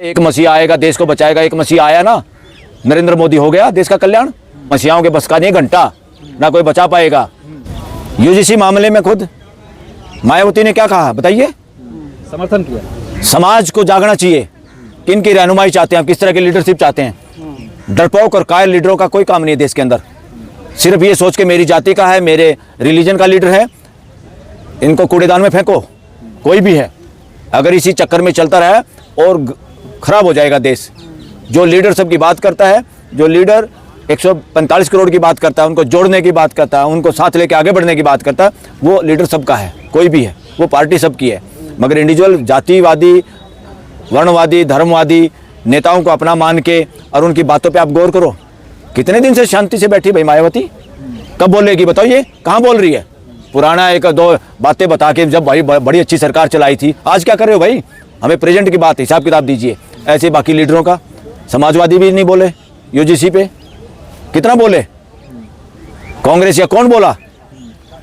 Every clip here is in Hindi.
एक मसीहा आएगा देश को बचाएगा। एक मसीहा आया ना, नरेंद्र मोदी, हो गया देश का कल्याण। मसीहाओं के बस का नहीं घंटा, ना कोई बचा पाएगा। यूजीसी मामले में खुद मायावती ने क्या कहा बताइए, समर्थन किया। समाज को जागना चाहिए, किन की रहनुमाई चाहते हैं, किस तरह की लीडरशिप चाहते हैं। डरपोक और कायर लीडरों का कोई काम नहीं है देश के अंदर। सिर्फ ये सोच के मेरी जाति का है, मेरे रिलीजन का लीडर है, इनको कूड़ेदान में फेंको। कोई भी है, अगर इसी चक्कर में चलता रहा और खराब हो जाएगा देश। जो लीडर सबकी बात करता है, जो लीडर 145 करोड़ की बात करता है, उनको जोड़ने की बात करता है, उनको साथ लेके आगे बढ़ने की बात करता है, वो लीडर सबका है। कोई भी है, वो पार्टी सबकी है। मगर इंडिविजुअल जातिवादी, वर्णवादी, धर्मवादी नेताओं को अपना मान के और उनकी बातों पे आप गौर करो। कितने दिन से शांति से बैठी भाई मायावती, कब बोलेगी बताओ? ये कहाँ बोल रही है? पुराना एक दो बातें बता के जब भाई बड़ी अच्छी सरकार चलाई थी, आज क्या कर रहे हो भाई? हमें प्रेजेंट की बात हिसाब किताब दीजिए। ऐसे बाकी लीडरों का, समाजवादी भी नहीं बोले यूजीसी पे, कितना बोले? कांग्रेस या कौन बोला?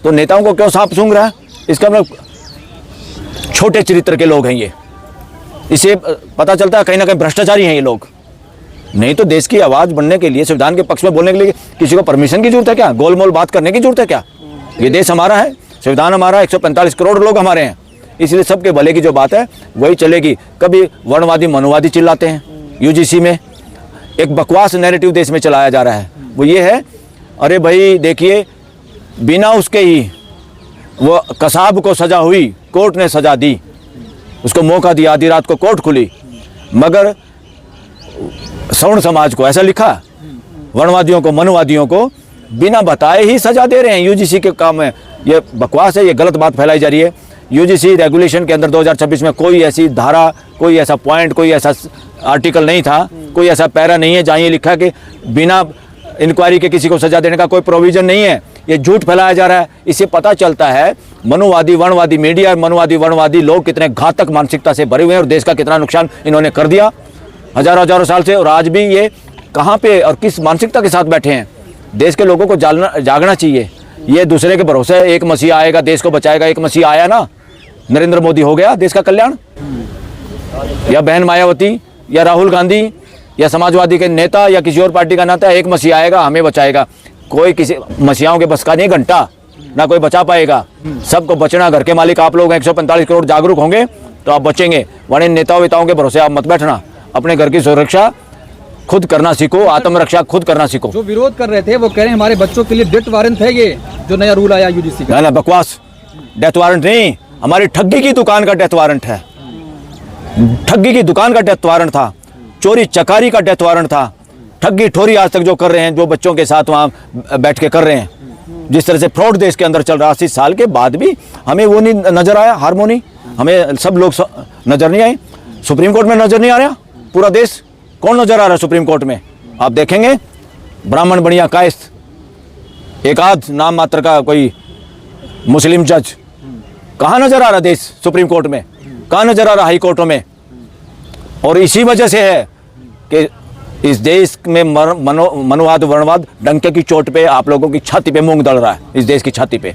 तो नेताओं को क्यों सांप सूंघ रहा है? इसका मतलब छोटे चरित्र के लोग हैं ये। इसे पता चलता है कहीं ना कहीं भ्रष्टाचारी हैं ये लोग। नहीं तो देश की आवाज़ बनने के लिए, संविधान के पक्ष में बोलने के लिए किसी को परमिशन की जरूरत है क्या? गोलमोल बात करने की जरूरत है क्या? ये देश हमारा है, संविधान हमारा, 145 करोड़ लोग हमारे हैं, इसलिए सबके भले की जो बात है वही चलेगी। कभी वर्णवादी मनोवादी चिल्लाते हैं यूजीसी में। एक बकवास नैरेटिव देश में चलाया जा रहा है, वो ये है, अरे भाई देखिए, बिना उसके ही वो कसाब को सजा हुई, कोर्ट ने सजा दी, उसको मौका दिया, आधी रात को कोर्ट खुली, मगर सवर्ण समाज को ऐसा लिखा, वर्णवादियों को, मनोवादियों को बिना बताए ही सजा दे रहे हैं यूजीसी के काम में। ये बकवास है, ये गलत बात फैलाई जा रही है। यूजीसी रेगुलेशन के अंदर 2026 में कोई ऐसी धारा, कोई ऐसा पॉइंट, कोई ऐसा आर्टिकल नहीं था, कोई ऐसा पैरा नहीं है जहाँ ये लिखा कि बिना इंक्वायरी के किसी को सजा देने का कोई प्रोविजन नहीं है। ये झूठ फैलाया जा रहा है। इससे पता चलता है मनोवादी, वर्णवादी मीडिया, मनोवादी, वर्णवादी लोग कितने घातक मानसिकता से भरे हुए हैं और देश का कितना नुकसान इन्होंने कर दिया हजारों हजारों साल से। और आज भी ये कहाँ पे और किस मानसिकता के साथ बैठे हैं? देश के लोगों को जागना चाहिए। ये दूसरे के भरोसे एक मसीहा आएगा देश को बचाएगा। एक मसीहा आया ना, नरेंद्र मोदी, हो गया देश का कल्याण। या बहन मायावती या राहुल गांधी या समाजवादी के नेता या किसी और पार्टी का नेता, एक मसीहा आएगा हमें बचाएगा। कोई किसी मसीहाओं के बस का नहीं घंटा, ना कोई बचा पाएगा। सबको बचना, घर के मालिक आप लोग 145 करोड़ जागरूक होंगे तो आप बचेंगे, वरना नेताओं वेताओं के भरोसे आप मत बैठना। अपने घर की सुरक्षा खुद करना सीखो, आत्मरक्षा खुद करना सीखो। जो विरोध कर रहे थे वो कह रहे हैं हमारे बच्चों के लिए डेथ वारंट है, ये जो नया रूल आया यूजीसी का। ना बकवास, डेथ वारंट नहीं, हमारी ठगी की दुकान का डेथ वारंट है। ठगी की दुकान का डेथ वारंट था, चोरी चकारी का डेथ वारंट था। ठगी ठोरी आज तक जो कर रहे हैं, जो बच्चों के साथ वहाँ बैठ के कर रहे हैं, जिस तरह से फ्रॉड देश के अंदर चल रहा, 80 साल के बाद भी हमें वो नहीं नजर आया, हारमोनी हमें सब लोग नजर नहीं आए। सुप्रीम कोर्ट में नजर नहीं आ रहा पूरा देश, कौन नजर आ रहा है सुप्रीम कोर्ट में? आप देखेंगे ब्राह्मण बढ़िया कायस्थ, एक आध नाम मात्र का कोई मुस्लिम जज, कहाँ नजर आ रहा देश सुप्रीम कोर्ट में? कहाँ नजर आ रहा हाई कोर्टों में? और इसी वजह से है कि इस देश में मनोवाद, वर्णवाद डंके की चोट पे आप लोगों की छाती पे मूंग दल रहा है, इस देश की छाती पे।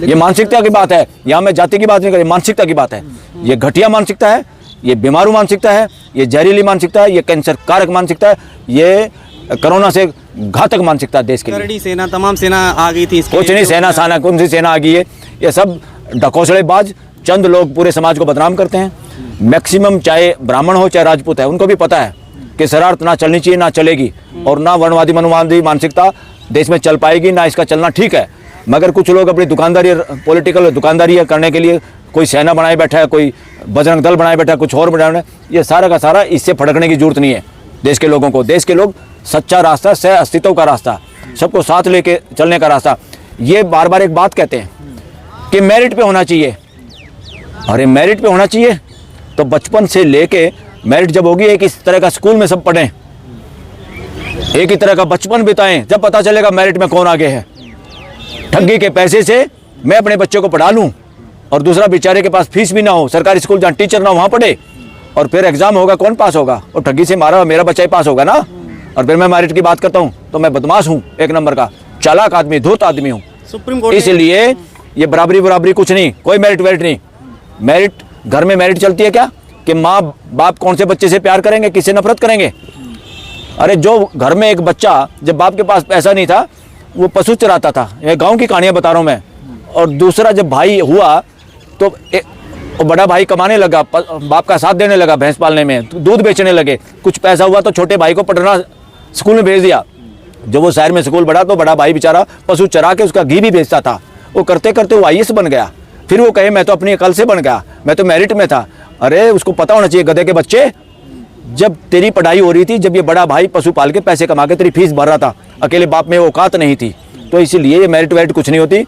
ये मानसिकता की बात है, यहाँ मैं जाति की बात नहीं कर रही, मानसिकता की बात है। ये घटिया मानसिकता है, ये बीमारू मानसिकता है, ये जहरीली मानसिकता है, ये कैंसर कारक मानसिकता है, ये कोरोना से घातक मानसिकता है देश के लिए। सेना, तमाम सेना आ गई थी। कुछ नहीं, सेना साना कौन सी सेना आ गई है? ये सब ढकोसलेबाज चंद लोग पूरे समाज को बदनाम करते हैं। मैक्सिमम चाहे ब्राह्मण हो चाहे राजपूत है, उनको भी पता है कि शरारत ना चलनी चाहिए, ना चलेगी, और ना वर्णवादी मनोवादी मानसिकता देश में चल पाएगी, ना इसका चलना ठीक है। मगर कुछ लोग अपनी दुकानदारी, पॉलिटिकल दुकानदारी करने के लिए कोई सेना बनाए बैठा है, कोई बजरंग दल बनाए बैठा है, कुछ और बनाए। ये सारा का सारा, इससे फटकने की जरूरत नहीं है देश के लोगों को। देश के लोग सच्चा रास्ता, सह अस्तित्व का रास्ता, सबको साथ लेके चलने का रास्ता। ये बार बार एक बात कहते हैं कि मेरिट पे होना चाहिए। अरे मेरिट पे होना चाहिए तो बचपन से लेके मेरिट जब होगी, एक इस तरह का स्कूल में सब पढ़ें, एक ही तरह का बचपन बिताएं, जब पता चलेगा मेरिट में कौन आगे है। ठगी के पैसे से मैं अपने बच्चे को पढ़ा लूँ और दूसरा बेचारे के पास फीस भी ना हो, सरकारी स्कूल जहाँ टीचर ना हो वहाँ पढ़े, और फिर एग्जाम होगा, कौन पास होगा? और ठगी से मेरा बच्चा ही पास होगा ना। और फिर मैं मेरिट की बात करता हूँ तो मैं बदमाश हूँ, एक नंबर का चालाक आदमी, धूर्त आदमी हूँ। सुप्रीम कोर्ट इसलिए ये बराबरी कुछ नहीं, कोई मेरिट वेरिट नहीं। मेरिट घर में मेरिट चलती है क्या? कि माँ बाप कौन से बच्चे से प्यार करेंगे, किससे नफरत करेंगे। अरे जो घर में एक बच्चा, जब बाप के पास पैसा नहीं था, वो पशु चराता था, ये गांव की कहानियां बता रहा हूँ मैं। और दूसरा जब भाई हुआ तो बड़ा भाई कमाने लगा, बाप का साथ देने लगा भैंस पालने में, दूध बेचने लगे, कुछ पैसा हुआ तो छोटे भाई को पढ़ना स्कूल में भेज दिया। जब वो शहर में स्कूल बढ़ा तो बड़ा भाई बेचारा पशु चरा के उसका घी भी बेचता था। वो करते करते वो IAS बन गया। फिर वो कहे मैं तो अपनी अकल से बन गया, मैं तो मेरिट में था। अरे उसको पता होना चाहिए गधे के बच्चे, जब तेरी पढ़ाई हो रही थी, जब ये बड़ा भाई पशु पाल के पैसे कमा के तेरी फीस भर रहा था, अकेले बाप में औकात नहीं थी। तो इसीलिए ये मेरिट वेरिट कुछ नहीं होती,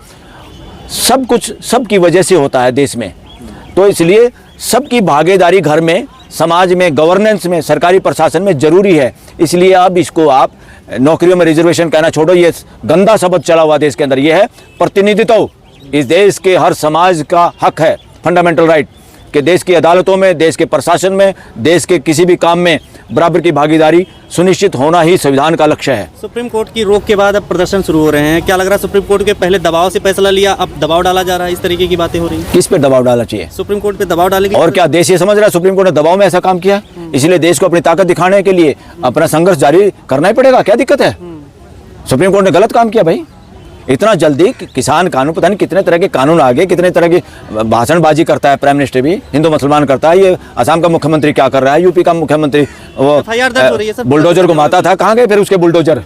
सब कुछ सबकी वजह से होता है देश में। तो इसलिए सबकी भागीदारी घर में, समाज में, गवर्नेंस में, सरकारी प्रशासन में जरूरी है। इसलिए अब इसको आप नौकरियों में रिजर्वेशन कहना छोड़ो, ये गंदा शब्द चला हुआ देश के अंदर। ये है प्रतिनिधित्व। इस देश के हर समाज का हक है, फंडामेंटल राइट, कि देश की अदालतों में, देश के प्रशासन में, देश के किसी भी काम में बराबर की भागीदारी सुनिश्चित होना ही संविधान का लक्ष्य है। सुप्रीम कोर्ट की रोक के बाद अब प्रदर्शन शुरू हो रहे हैं, क्या लग रहा है सुप्रीम कोर्ट के पहले दबाव से फैसला लिया, अब दबाव डाला जा रहा है, इस तरीके की बातें हो रही हैं? किस पे दबाव डालना चाहिए? सुप्रीम कोर्ट पे दबाव डालेगी और क्या देश ये समझ रहा है सुप्रीम कोर्ट ने दबाव में ऐसा काम किया? इसलिए देश को अपनी ताकत दिखाने के लिए अपना संघर्ष जारी करना ही पड़ेगा। क्या दिक्कत है? सुप्रीम कोर्ट ने गलत काम किया भाई। इतना जल्दी किसान कानून, पता नहीं कितने तरह के कानून आ गए, कितने तरह की भाषणबाजी करता है प्राइम मिनिस्टर भी, हिंदू मुसलमान करता है। ये असम का मुख्यमंत्री क्या कर रहा है, यूपी का मुख्यमंत्री वो FIR दर्ज हो रही है सर। बुलडोजर घुमाता था, कहाँ गए फिर उसके बुलडोजर?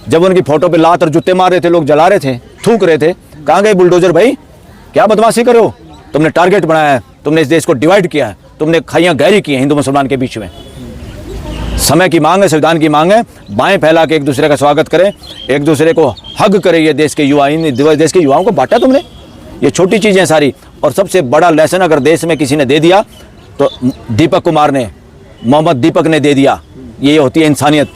जब उनकी फोटो पे लात और जूते मार रहे थे, लोग जला रहे थे, थूक रहे थे, कहाँ गए बुलडोजर भाई? क्या बदमाशी करो? तुमने टारगेट बनाया है, तुमने इस देश को डिवाइड किया है, तुमने खाइयाँ गहरी की हैं हिंदू मुसलमान के बीच में। समय की मांग है, संविधान की मांग है, बाएं फैला के एक दूसरे का स्वागत करें, एक दूसरे को हग करें। ये देश के युवा, इन देश के युवाओं को बांटा तुमने। ये छोटी चीज़ें सारी। और सबसे बड़ा लेसन अगर देश में किसी ने दे दिया तो दीपक कुमार ने, मोहम्मद दीपक ने दे दिया। ये होती है इंसानियत,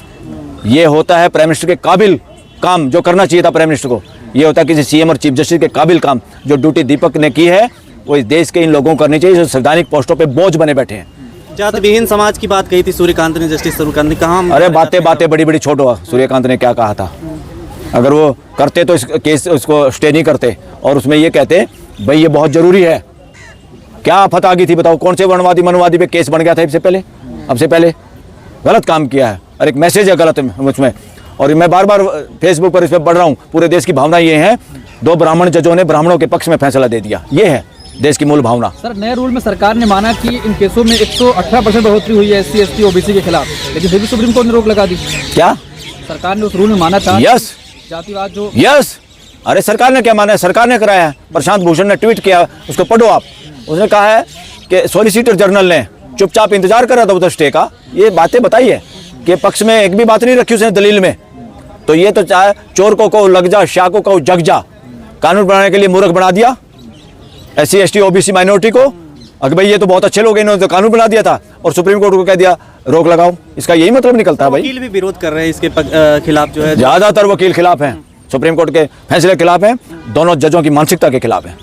ये होता है प्राइम मिनिस्टर के काबिल काम जो करना चाहिए था प्राइम मिनिस्टर को। ये होता है किसी CM और चीफ जस्टिस के काबिल काम। जो ड्यूटी दीपक ने की है वो इस देश के इन लोगों को करनी चाहिए जो संवैधानिक पोस्टों पर बोझ बने बैठे हैं। जाति विहीन समाज की बात कही थी सूर्यकांत ने, जस्टिस सूर्यकांत ने, कहा अरे बातें बड़ी बड़ी छोड़ो। सूर्यकांत ने क्या कहा था? अगर वो करते तो इस केस उसको स्टे नहीं करते और उसमें ये कहते भाई ये बहुत जरूरी है। क्या आफत आ गई थी बताओ? कौन से वर्णवादी मनवादी पे केस बन गया था अब से पहले? गलत काम किया है और एक मैसेज है गलत उसमें। और मैं बार बार फेसबुक पर इस पर बढ़ रहा हूँ। पूरे देश की भावना ये है, 2 ब्राह्मण जजों ने ब्राह्मणों के पक्ष में फैसला दे दिया। ये है देश की मूल भावना। सर, नए रूल में सरकार ने माना कि इन केसों में 118% बढ़ोतरी हुई है SC ST OBC के खिलाफ, लेकिन फिर भी सुप्रीम कोर्ट ने रोक लगा दी। क्या सरकार ने उस रूल में माना था? यस, जातिवाद जो यस। अरे सरकार ने क्या माना है? सरकार ने कराया है। प्रशांत भूषण ने ट्वीट किया, उसको पढ़ो आप। उसने कहा है कि सॉलिसिटर जनरल ने चुपचाप इंतजार कर रहा था उधर स्टे का। ये बातें बताई है कि पक्ष में एक भी बात नहीं रखी उसने दलील में। तो ये तो चाहे चोर को कहो लग जा, शाह को कहो जग जा, कानून बनाने के लिए मूर्ख बना दिया SC ST OBC माइनॉरिटी को। अगर भाई ये तो बहुत अच्छे लोग, इन्होंने तो कानून बना दिया था और सुप्रीम कोर्ट को कह दिया रोक लगाओ। इसका यही मतलब निकलता है भाई। वकील भी विरोध कर रहे हैं इसके खिलाफ जो है। ज्यादातर वकील खिलाफ हैं, सुप्रीम कोर्ट के फैसले के खिलाफ हैं, दोनों जजों की मानसिकता के खिलाफ हैं।